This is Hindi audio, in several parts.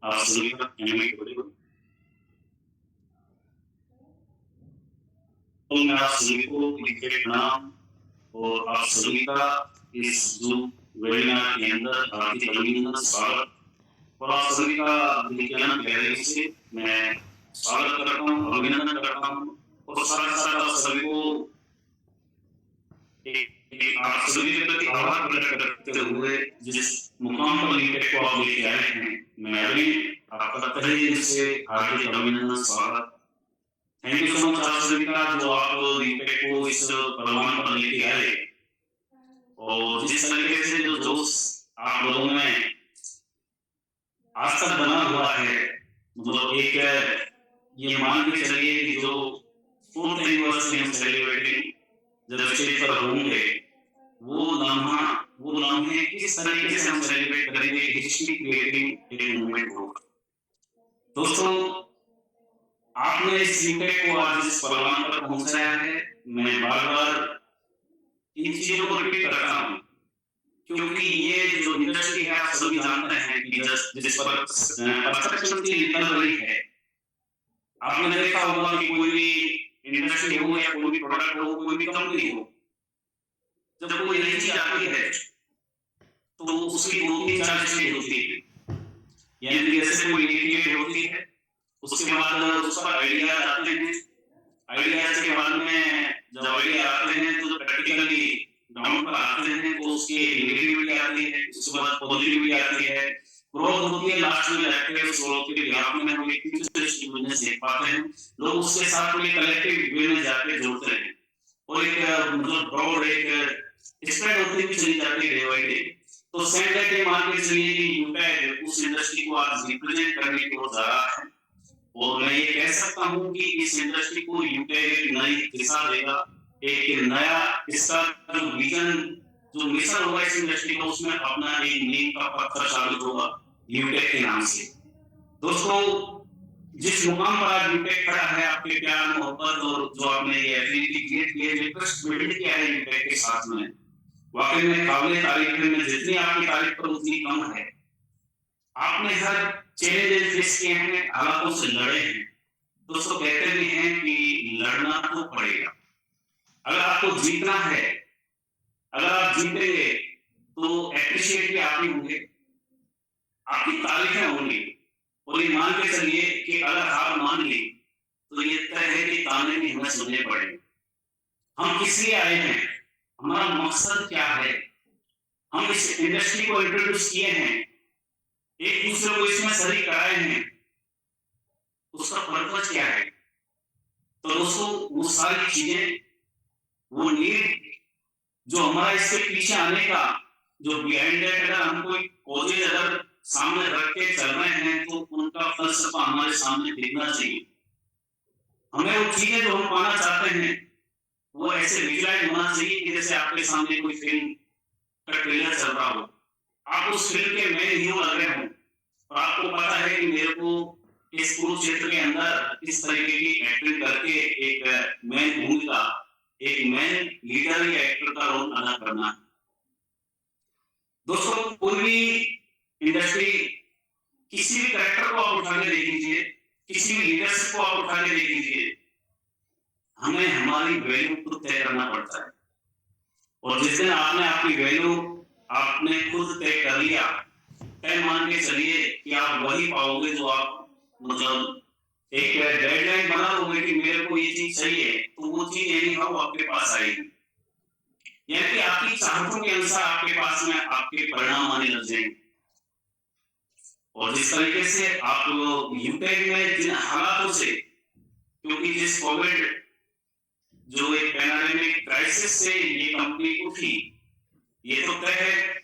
आप सभी का एनिमेट वीडियो। तो मैं आप सभी को लिखे प्रणाम और आप सभी का इस जूम वेबिनार के अंदर हार्दिक अभिनंदन स्वागत और आप सभी का विज्ञान गैलरी से मैं स्वागत करता हूँ, अभिनंदन करता हूँ और साथ साथ आप सभी को आप सभी के प्रति आभार प्रकट करते हुए जिस मुकाम पर लिमिटेड को आप लेके आए हैं, मैं भी आपका तहे दिल से हार्दिक अभिनंदन स्वागत। थैंक यू सो मच आप सभी का जो आप लिमिटेड को इस परवान पर लेके आए और जिस तरीके से जो जोश आप लोगों में आज तक बना हुआ है, मतलब एक ये मान के चलिए कि जो 4th एनिवर्सरी हम सेलिब्रेटिंग जब स्टेज पर होंगे वो लम्हे किस तरीके से हम सेलिब्रेट करेंगे, हिस्ट्री क्रिएटिंग एक मूवमेंट होगा। दोस्तों, आपने इस लिमिटेड को आज इस परवान पर पहुंचाया है। मैं बार बार इन चीजों को रिपीट करता हूँ क्योंकि ये जो इंडस्ट्री है आप सभी जानते हैं कि जिस पर परसेप्शन की निकल रही है। आपने देखा होगा कि कोई भी इंडस्ट्री हो या कोई भी प्रोडक्ट हो, कोई भी कंपनी हो, जब कोई नई चीज आती है तो उसकी 2-3-4 स्टेज होती है। यानी कि जैसे कोई क्रिएट होती है, उसके बाद उस पर आइडिया आते हैं, आइडिया के बाद में जब आइडिया आते हैं तो प्रैक्टिकली ग्राउंड पर आते हैं तो उसकी नेगेटिविटी आती है, उसके बाद पॉजिटिविटी आती है, ग्रोथ होती है, लास्ट में एक्टिव ग्रोथ के लिए में हम एक फ्यूचरिस्टिक बिजनेस देख पाते हैं। लोग उसके साथ में कलेक्टिव वे में जाके जुड़ते हैं और एक मतलब ब्रॉड एक स्प्रेड होती हुई चली जाती है डे बाय डे। तो सेम डे मान के चलिए कि यूटेक उस इंडस्ट्री को आज रिप्रेजेंट करने की ओर जा रहा है और मैं ये कह सकता हूँ कि इस इंडस्ट्री को यूटेक एक नई दिशा देगा, एक नया इसका जो विजन जो मिशन होगा इस इंडस्ट्री का, उसमें अपना एक नींव का पत्थर साबित होगा यूटेक के नाम से। दोस्तों, जिस मुकाम पर आज यूटेक खड़ा है, आपके प्यार मोहब्बत और जो आपने ये एफिनिटी क्रिएट की है, जो ट्रस्ट बिल्ड किया है यूटेक के साथ में, वाकई में काबिल तारीफ है। मैं जितनी आपकी तारीफ करूं उतनी कम है। आपने हर चैलेंज फेस किए हैं, हालातों से लड़े हैं। दोस्तों, कहते भी हैं कि लड़ना तो पड़ेगा। अगर आपको जीतना है, अगर आप जीतेंगे तो एप्रिशिएट भी आप ही होंगे, आपकी तारीफें होंगी और ये मान के चलिए कि अगर हार मान ली तो ये तय है कि ताने भी हमें सुनने पड़ेंगे। हम किस लिए आए हैं, हमारा मकसद क्या है, हम इस इंडस्ट्री को इंट्रोड्यूस किए हैं, एक दूसरे को इसमें शरीक कराए हैं, उसका पर्पस क्या है। तो दोस्तों, वो सारी चीजें, वो नीड जो हमारा इसके पीछे आने का जो बिहाइंड है, अगर हम कोई कॉजेज अगर सामने रख के चल रहे हैं तो उनका फलसफा हमारे सामने दिखना चाहिए। हमें वो चीजें जो हम पाना चाहते हैं वो ऐसे विजुअलाइज होना चाहिए कि जैसे आपके सामने कोई फिल्म का ट्रेलर चल रहा हो, आप उस फिल्म के मेन हीरो लग रहे हो और आपको पता है कि मेरे को इस कुरुक्षेत्र के अंदर इस तरीके की एक्टिंग करके एक मेन भूमिका, एक मेन लीडर या एक्टर का रोल अदा करना है। दोस्तों, कोई भी इंडस्ट्री, किसी भी कैरेक्टर को आप उठा के देख लीजिए, किसी भी लीडरशिप को आप उठा के देख लीजिए, हमें हमारी वैल्यू खुद तय करना पड़ता है और जिस दिन आपने आपकी वैल्यू आपने खुद तय कर लिया, तय मान के चलिए कि आप वही पाओगे जो आप मतलब एक डेडलाइन बना लोगे कि मेरे को ये चीज चाहिए तो वो चीज एनी हाउ आपके पास आएगी। यानी कि आपकी चाहतों के अनुसार आपके पास में आपके परिणाम आने लग जाएंगे। और जिस तरीके से आप यूटेक में जिन हालातों से, क्योंकि जिस कोविड जो एक पैंडेमिक क्राइसिस से ये कंपनी उठी, ये तो तय है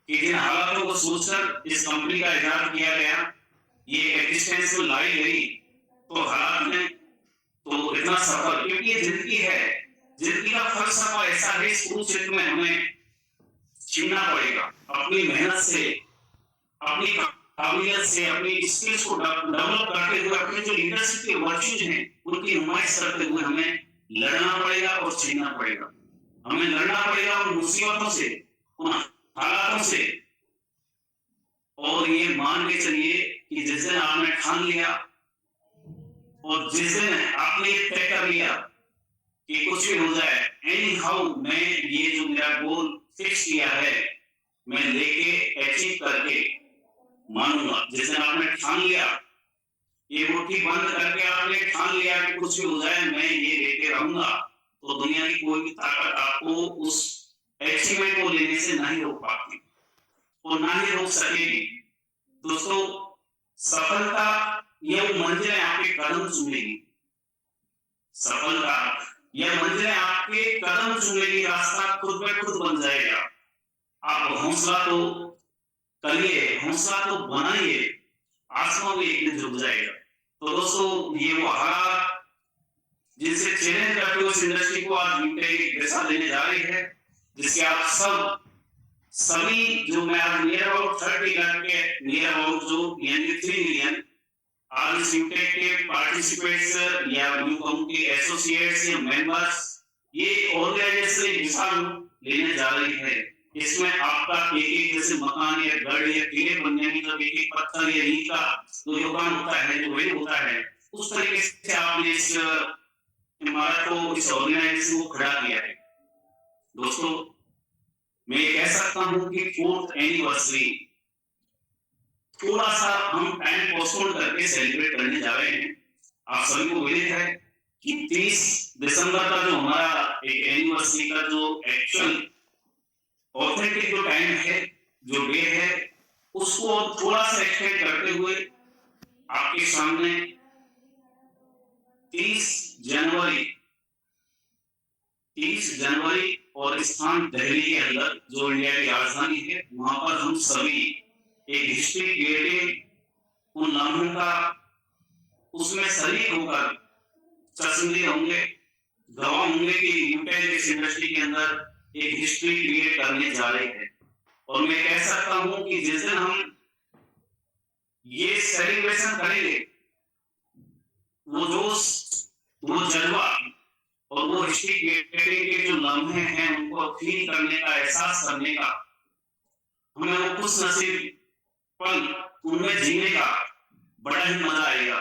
कि जिन हालातों को सोचकर इस कंपनी का इजाद किया गया, ये एग्जिस्टेंस में लाई गई, तो हालात में तो इतना सफल, क्योंकि ये जिंदगी है, जिंदगी का फलसफा ऐसा है, इस कुरुक्षेत्र में हमें छीनना पड़ेगा अपनी मेहनत से, अपनी काबिलियत से, अपनी स्किल्स को डेवलप करते हुए, अपने जो लीडरशिप के वर्च्यूज हैं उनकी नुमाइश करते हुए हमें लड़ना पड़ेगा और छीनना पड़ेगा। हमें लड़ना पड़ेगा उन मुसीबतों से, उन हालातों से, और ये मान के चलिए कि जिस दिन आपने ठान लिया और जिस दिन आपने ये तय कर लिया कि कुछ भी हो जाए, एनी हाउ मैं ये जो मेरा गोल फिक्स किया है मैं लेके अचीव करके मानूंगा। जिस दिन आपने ठान लिया, ये मुट्ठी बंद करके आपने ठान लिया कि कुछ भी हो जाए मैं ये लेके रहूंगा, तो दुनिया की कोई भी ताकत आपको उस अचीवमेंट को लेने से नहीं रोक पाती और ना ही रोक सकेगी। दोस्तों, सफलता यह मंजिलें आपके कदम चूमेगी, सफलता यह मंजिलें आपके कदम चूमेगी, रास्ता खुद ब खुद बन जाएगा। आप हौसला तो करिए, हौसला तो बनाइए, आसमान में एक दिन झुक जाएगा। तो दोस्तों, ये वो हालात जिनसे चैलेंज करके उस इंडस्ट्री को आज यूटेक दिशा देने जा रही है, जिसके आप सभी जो मैं आज नियर अबाउट 30 लाख के नियर अबाउट जो यानी 3 मिलियन आज इस यूटेक के पार्टिसिपेट्स या न्यू कंपनी एसोसिएट्स या मेंबर्स ये ऑर्गेनाइजेशन दिशा लेने जा रही है। इसमें आपका एक जैसे मकान या गढ़ या किले बनने में जब एक पत्थर या ईंट का जो योगदान होता है, जो वही होता है, उस तरीके से आपने इस इमारत को, इस ऑर्गेनाइजेशन को खड़ा किया है। दोस्तों, मैं कह सकता हूं कि 4th एनिवर्सरी थोड़ा सा हम टाइम पोस्टपोन करके सेलिब्रेट करने जा रहे हैं। आप सभी को विदित है कि 30 दिसंबर का जो हमारा एक एनिवर्सरी का जो एक्चुअल ऑथेंटिक जो टाइम है, जो डे है, उसको थोड़ा सा एक्सटेंड करते हुए आपके सामने 30 जनवरी और स्थान दिल्ली के अंदर जो इंडिया की राजधानी है, वहां पर हम सभी एक हिस्ट्री क्रिएटिव उन लम्हों का उसमें शरीक होकर चश्मदीद होंगे, गवाह होंगे कि यूटेक इस इंडस्ट्री के अंदर एक हिस्ट्री क्रिएट करने जा रहे हैं। और मैं कह सकता हूं कि जिस दिन हम ये सेलिब्रेशन करेंगे, वो जोश, वो जज्बा और वो हिस्ट्री क्रिएटिंग के जो लम्हे हैं उनको फील करने का, एहसास करने का, हमें वो खुश नसीब पल उनमें जीने का बड़ा ही मजा आएगा।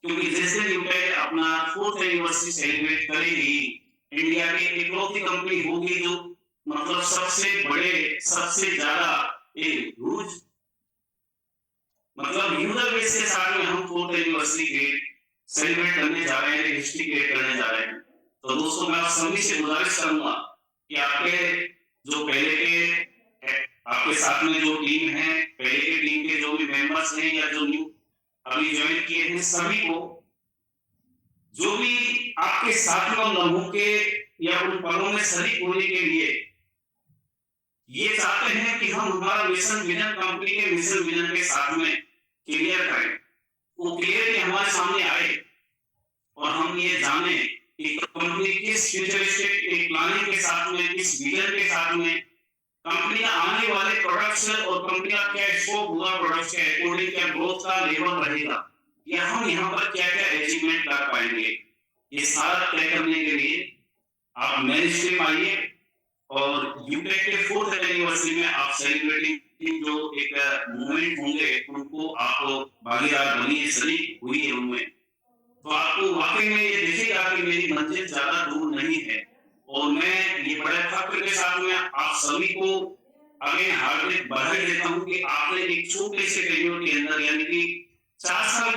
क्योंकि जिस दिन यूटेक अपना 4th एनिवर्सरी सेलिब्रेट करेगी, इंडिया की इकलौती कंपनी होगी जो मतलब सबसे बड़े, सबसे ज्यादा एक यूज मतलब यूजर बेस के साथ में हम 4th एनिवर्सरी सेलिब्रेट करने जा रहे हैं, हिस्ट्री क्रिएट करने जा रहे हैं। तो दोस्तों, मैं आप सभी से गुजारिश करूंगा कि आपके जो पहले के आपके साथ में जो टीम है, पहले के टीम के जो भी मेंबर्स हैं या जो न्यू अभी ज्वाइन किए हैं, सभी को जो भी आपके साथ में लम्हों के या उन पलों में शरीक होने के लिए ये चाहते हैं कि हम हमारा मिशन विजन, कंपनी के मिशन विजन के साथ में क्लियर करें, वो क्लियरली हमारे सामने आए और हम ये जाने कि कंपनी किस फ्यूचरिस्टिक एक प्लानिंग के साथ में, किस विजन के साथ में कंपनी का आने वाले प्रोडक्ट्स और कंपनी का क्या स्कोप हुआ, प्रोडक्ट्स के अकॉर्डिंग क्या ग्रोथ का लेवल रहेगा, या हम यहाँ पर क्या क्या अचीवमेंट कर पाएंगे, ये सारा तय करने के लिए आप मेन स्ट्रीम आइए और यूटेक के 4th एनिवर्सरी में आप सेलिब्रेटिंग जो एक मूवमेंट होंगे उनको आप भागीदार बनिए, शरीक हुई उनमें। तो आपको वाकई में ये दिखेगा कि मेरी मंजिल ज्यादा दूर नहीं है और मैं ये बड़े फख्र के साथ में आप सभी को अगेन हार्दिक बधाई देता हूं कि आपने एक छोटे से टेन्योर के अंदर यानी कि 4 साल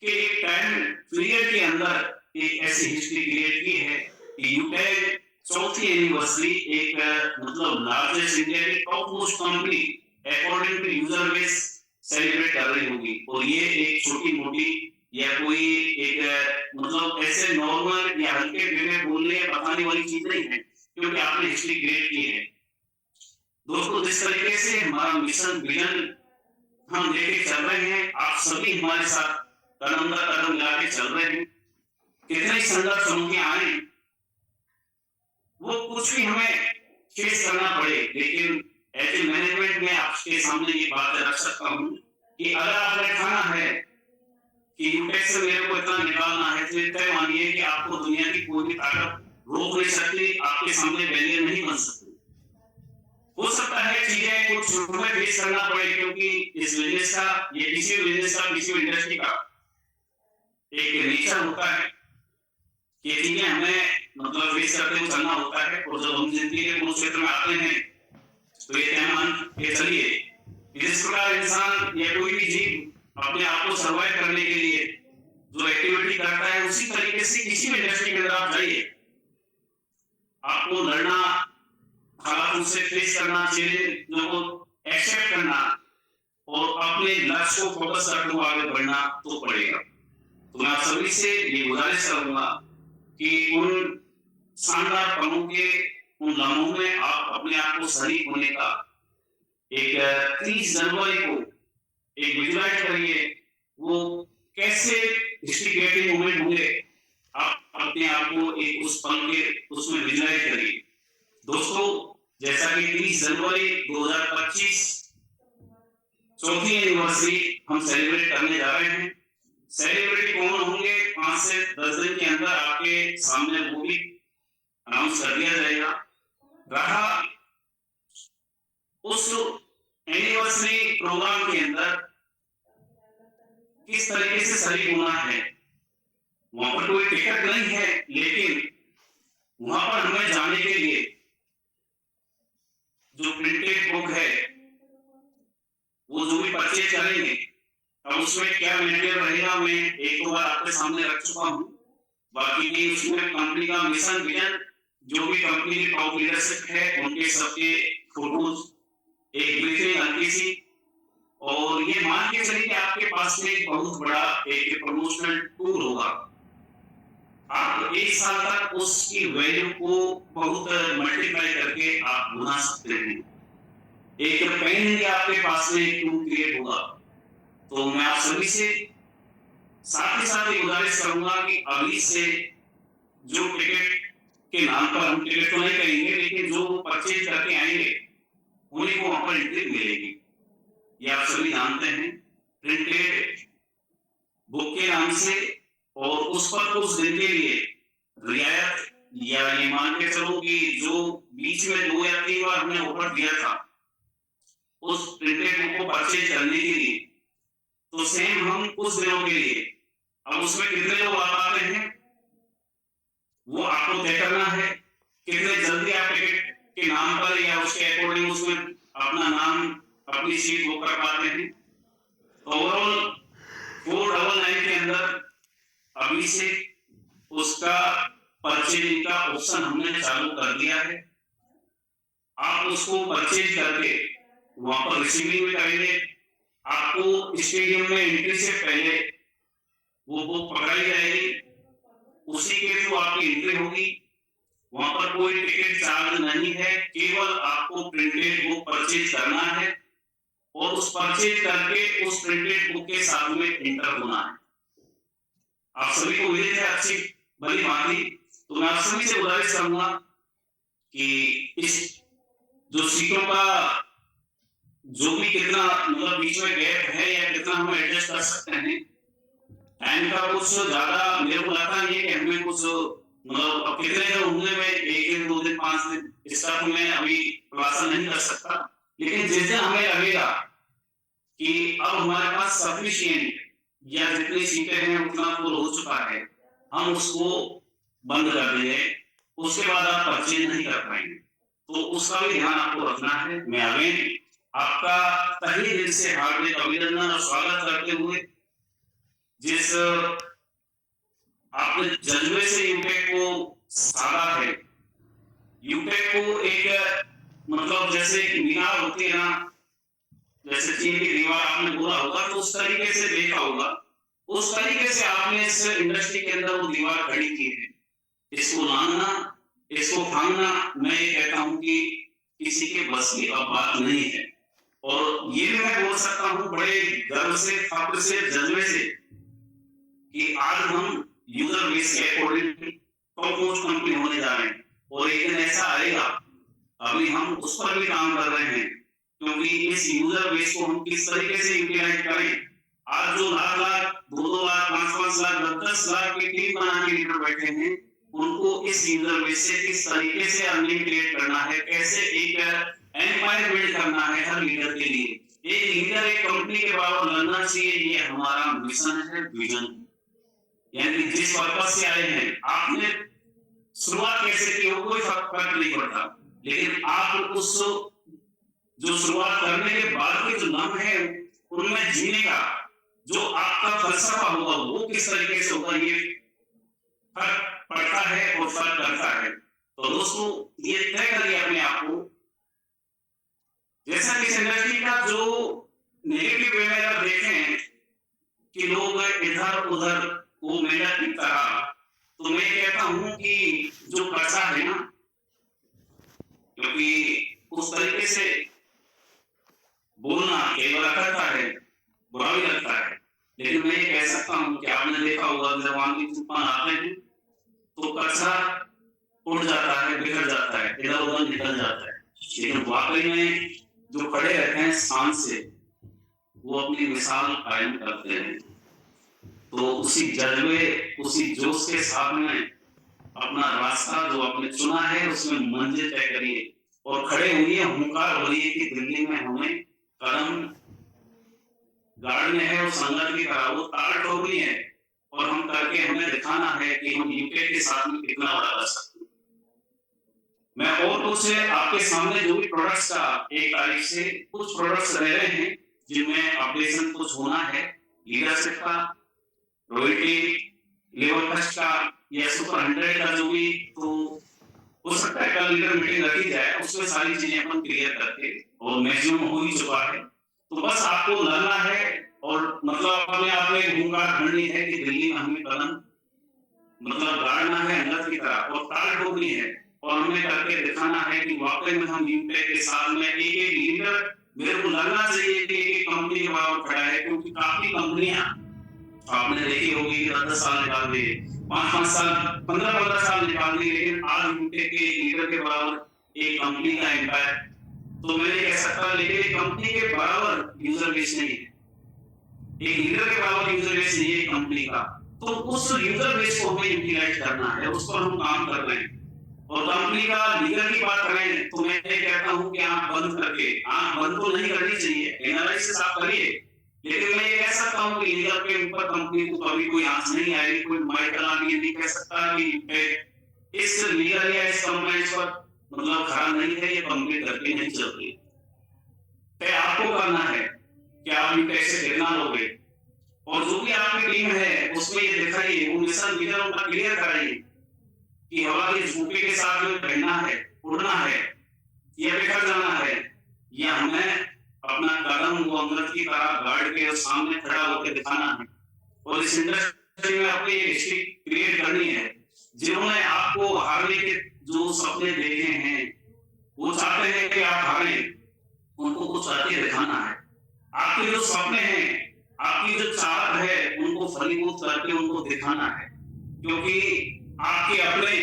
के एक टाइम पीरियड के अंदर एक ऐसी हिस्ट्री क्रिएट की है कि यूटेक 4th एनिवर्सरी एक मतलब लार्जेस्ट इंडिया की top most company according to user base celebrate कर रही होगी। और ये एक छोटी मोटी या कोई एक मतलब ऐसे नॉर्मल या हल्के वे में बोलने या बताने वाली चीज नहीं है, क्योंकि आपने हिस्ट्री क्रिएट की है। दोस्तों, जिस तरीके से हमारा मिशन विजन हम लेके चल रहे हैं, आप सभी हमारे साथ कदम का कदम मिला के चल रहे हैं। कितने संघर्ष होंगे आए, वो कुछ भी हमें फेस करना पड़े, लेकिन एज ए मैनेजमेंट में आपके सामने ये बात रख सकता हूँ कि अगर आपने ठाना है कि यूटेक से मेरे को इतना निकालना है, तो तय मानिए कि आपको दुनिया की कोई भी ताकत रोक नहीं सकती, आपके सामने बैरियर नहीं बन सकती। हो सकता है चीजें कुछ शुरू में फेस करना पड़े, क्योंकि इस बिजनेस का, ये किसी भी बिजनेस का, किसी भी इंडस्ट्री का एक नेचर होता है कि चीजें हमें मतलब फेस करते हुए चलना होता है। और जब हम जिंदगी के उस क्षेत्र में आते हैं तो ये तय मान के चलिए जिस प्रकार इंसान या कोई भी जीव अपने आप को सर्वाइव करने के लिए जो एक्टिविटी करता है, उसी तरीके से किसी भी इंडस्ट्री के अंदर आप जाइए, आपको लड़ना, हालातों से फेस करना, चैलेंजों को एक्सेप्ट करना और अपने लक्ष्य को फोकस करते हुए आगे बढ़ना तो पड़ेगा। तो मैं आप सभी से ये गुजारिश करूंगा कि उन शानदार पलों के उन लम्हों में आप अपने आप को शरीक होने का एक 30 जनवरी को एक विजुलाइज करिए, वो कैसे हिस्ट्री क्रिएटिव मोमेंट होंगे, आप अपने आप को एक उस पल के उसमें विजुलाइज करिए। दोस्तों, जैसा कि 30 जनवरी 2025 चौथी एनिवर्सरी हम सेलिब्रेट करने जा रहे हैं। सेलिब्रिटी कौन होंगे 5 से 10 दिन के अंदर आपके सामने वो भी अनाउंस कर दिया जाएगा। रहा उस एनिवर्सरी प्रोग्राम के अंदर किस तरीके से शरीक होना है, वहां पर कोई टिकट नहीं है, लेकिन वहां पर हमें जाने के लिए जो प्रिंटेड बुक है, वो जो भी परचेज करेंगे, अब उसमें क्या मेटेरियल रहेगा मैं एक दो बार आपके सामने रख चुका हूं। बाकी उसमें कंपनी का मिशन, विजन, जो भी कंपनी की टॉप लीडरशिप है, उनके सबके फोटोज, एक ब्रीफिंग हल्की सी, और ये मान के चलिए कि आपके पास में एक बहुत बड़ा एक प्रमोशनल टूल होगा। आप एक साल तक उसकी वैल्यू को बहुत मल्टीप्लाई करके आप बना सकते हैं। एक पेन ही आपके पास में एक टूल क्रिएट होगा। तो मैं आप सभी से साथ ही साथ ये गुजारिश करूंगा कि अभी से जो टिकट के नाम पर, हम टिकट तो नहीं कहेंगे, लेकिन जो परचेज करके आएंगे उन्हीं को वहां पर एंट्री मिलेगी। ये आप सभी जानते हैं, प्रिंटेड बुक के नाम से, और उस पर कुछ दिन के लिए रियायत, या ये मान के चलो कि जो बीच में 2 या 3 बार हमने ऑफर दिया था उस प्रिंटेड बुक को परचेज करने के लिए, तो सेम हम कुछ दिनों के लिए, अब उसमें कितने लोग आ पाते हैं वो आपको तय करना है। कितने जल्दी आप टिकट के नाम पर या उसके अकॉर्डिंग उसमें अपना नाम, अपनी सीट बुक कर पाते हैं। ओवरऑल 499 के अंदर अभी से उसका परचेजिंग का ऑप्शन हमने चालू कर दिया है। आप उसको परचेज करके वहां पर रिसीविंग भी करेंगे। आपको स्टेडियम में एंट्री से पहले वो बुक पकड़ाई जाएगी, उसी के थ्रू आपकी एंट्री होगी। वहां पर कोई टिकट चार्ज नहीं है, केवल आपको प्रिंटेड बुक परचेज करना है और उस परचेज करके उस प्रिंटेड बुक के साथ में एंटर होना है। आप सभी को उम्मीद है अच्छी भली भांति। तो मैं आप सभी से गुजारिश करूंगा कि इस जो सीटों का जो भी कितना मतलब बीच में गैप है या कितना हम एडजस्ट कर सकते हैं, टाइम का कुछ ज्यादा मेरे को लगता नहीं है कि हमें कुछ मतलब अब कितने दिन होंगे, मैं 1 दिन 2 दिन 5 दिन इसका तो मैं अभी खुलासा नहीं कर सकता, लेकिन जिस दिन हमें लगेगा कि अब हमारे पास सफिशिएंट या जितनी सीटें हैं उतना फुल हो चुका है, हम उसको बंद कर देंगे, उसके बाद आप परचेज नहीं कर पाएंगे। तो उसका भी ध्यान आपको रखना है। मैं अगेन आपका तहे दिल से हार्दिक अभिनंदन और स्वागत करते हुए, जिस आपने जज्बे से यूटेक को साधा है, यूटेक को एक मतलब जैसे मीनार होती है ना, जैसे चीन की दीवार आपने बोला होगा, तो उस तरीके से देखा होगा, उस तरीके से आपने इस इंडस्ट्री के अंदर वो दीवार खड़ी की है। इसको लांघना, इसको भांगना, मैं ये कहता हूं कि किसी के बस की अब बात नहीं है। और ये भी मैं बोल सकता हूं बड़े गर्व से, फख्र से, जज्बे से कि आज हम यूजर बेस के अकॉर्डिंग टॉप मोस्ट कंपनी होने जा रहे हैं। और एक दिन ऐसा आएगा, अभी हम उस पर भी काम कर रहे हैं, क्योंकि इस यूजर बेस को हम किस तरीके से यूटिलाइज करें। आज जो लाख 2 लाख 5 लाख 10 लाख की टीम बना के लीडर बैठे हैं, उनको इस यूजर बेस से किस तरीके से अर्निंग क्रिएट करना है, कैसे एक एम्पायर बिल्ड करना है हर लीडर के लिए। एक लीडर एक कंपनी के बराबर लड़ना चाहिए, ये हमारा मिशन है, विजन। यानी जिस पर्पस से आए हैं, आपने शुरुआत कैसे की हो कोई फर्क नहीं पड़ता, लेकिन आप उस जो शुरुआत करने के बाद के जो लम्हे हैं उनमें जीने का जो आपका फलसफा होगा वो किस तरीके से होगा, ये फर्क पड़ता है और फर्क करता है। तो दोस्तों ये तय करिए अपने आप को, जैसा कि इस इंडस्ट्री का जो नेगेटिव वे में अगर देखें कि लोग इधर उधर वो मेहनत की तरह, तो मैं कहता हूं कि जो कचा है ना, क्योंकि उस तरीके से बोलना कई बार करता है, बुरा भी लगता है, लेकिन मैं ये कह सकता हूं कि आपने देखा होगा जब आंधी तूफान आते हैं तो कचरा उड़ जाता है, बिखर जाता है, इधर उधर निकल जाता है, लेकिन वाकई में जो खड़े रहते हैं शान से, वो अपनी मिसाल कायम करते हैं। तो उसी जज्बे, उसी जोश के साथ में अपना रास्ता जो आपने चुना है उसमें मंजिल तय करिए और खड़े हुए हुंकार भरिए कि दिल्ली में हमें कदम गाड़ने है, उस संगत की तरह वो ताड़ ठोकनी है और हम करके हमें दिखाना है कि हम यूके के साथ में कितना बड़ा कर सकते हैं। मैं और कुछ आपके सामने जो भी प्रोडक्ट्स का 1 तारीख से कुछ प्रोडक्ट्स रह रहे हैं जिनमें अपडेशन कुछ होना है, लीडरशिप का, रॉयल्टी, लेवल फर्स्ट का या सुपर 100 का जो भी, तो हो सकता है कल लीडर मीटिंग रखी जाए, उसमें सारी चीजें अपन क्लियर करके, और मैक्सिमम हो ही चुका है। तो बस आपको लड़ना है और मतलब अपने आप में हुंकार भरनी है कि दिल्ली में हमें कदम मतलब गाड़ना है अंदर की तरह और ताल ठोकनी है और हमें करके दिखाना है कि वाकई में हम यूपीए के साथ में एक लीडर, मेरे को लगना चाहिए कि एक कंपनी के बराबर खड़ा है, क्योंकि काफी कंपनियां आपने देखी होगी कि 10 साल निकाल दिए, 5-5 साल, 15-15 साल निकाल दिए, लेकिन आज यूके के लीडर के बराबर एक कंपनी का एम्पायर, तो मैं नहीं कह सकता, लेकिन कंपनी के बराबर यूजर बेस नहीं है, एक लीडर के बराबर यूजर बेस नहीं है कंपनी का। तो उस यूजर बेस को हमें यूटिलाइज करना है, उस पर हम काम कर रहे हैं। और कंपनी का लीडर की बात करें तो मैं ये कहता हूं कि आंख बंद करके, आंख बंद तो नहीं करनी चाहिए, एनालिसिस आप करिए, लेकिन मैं ये कह सकता हूं कि लीडर के ऊपर कंपनी को कभी कोई आंच नहीं आएगी, कोई माइकल आदमी नहीं कह सकता कि इस लीडर या इस कंपनी पर मतलब खड़ा नहीं है, ये कंपनी करके नहीं चल रही। तो आपको करना है कि आप कैसे गिरना लोगे, और जो भी आपकी टीम है उसमें ये दिखाइए, वो मिशन लीडर उनका क्लियर कराइए कि हवा के झोंके के साथ में बहना है, उड़ना है या बिखर जाना है, या हमें अपना कदम वो अमृत की तरह गाड़ के सामने खड़ा होकर दिखाना है। और इस इंडस्ट्री में अपनी हिस्ट्री क्रिएट करनी है। जिन्होंने आपको हारने के जो सपने देखे हैं, वो चाहते हैं कि आप हारें, उनको कुछ करके दिखाना है। आपके जो सपने हैं, आपकी जो चाहत है, उनको फलीभूत करके उनको दिखाना है, क्योंकि आपके अपने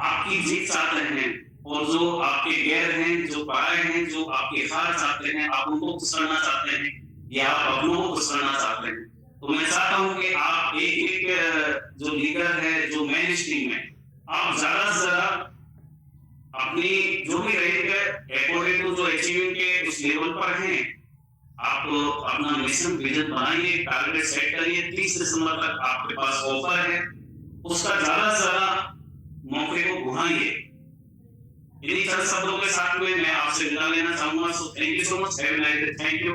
आपकी जीत चाहते हैं, और जो आपके गैर हैं, जो पराये हैं, जो आपके हार चाहते हैं, आप उनको खुश करना चाहते हैं या आप अपनों को खुश करना चाहते हैं। तो मैं चाहता हूं कि आप एक जो लीडर है, जो मेन स्ट्रीम है, आप ज्यादा से ज्यादा अपनी जो भी रहेगा अकॉर्डिंग टू जो अचीविंग के उस लेवल पर हैं, आप अपना मिशन विजन बनाइए, टारगेट सेट करिए। 30 दिसंबर तक आपके पास ऑफर है, उसका ज्यादा से ज्यादा मौके को घुमाइए। इन्हीं चंद शब्दों के साथ में मैं आपसे विदा लेना चाहूंगा। So thank you so much, have a nice day, thank you.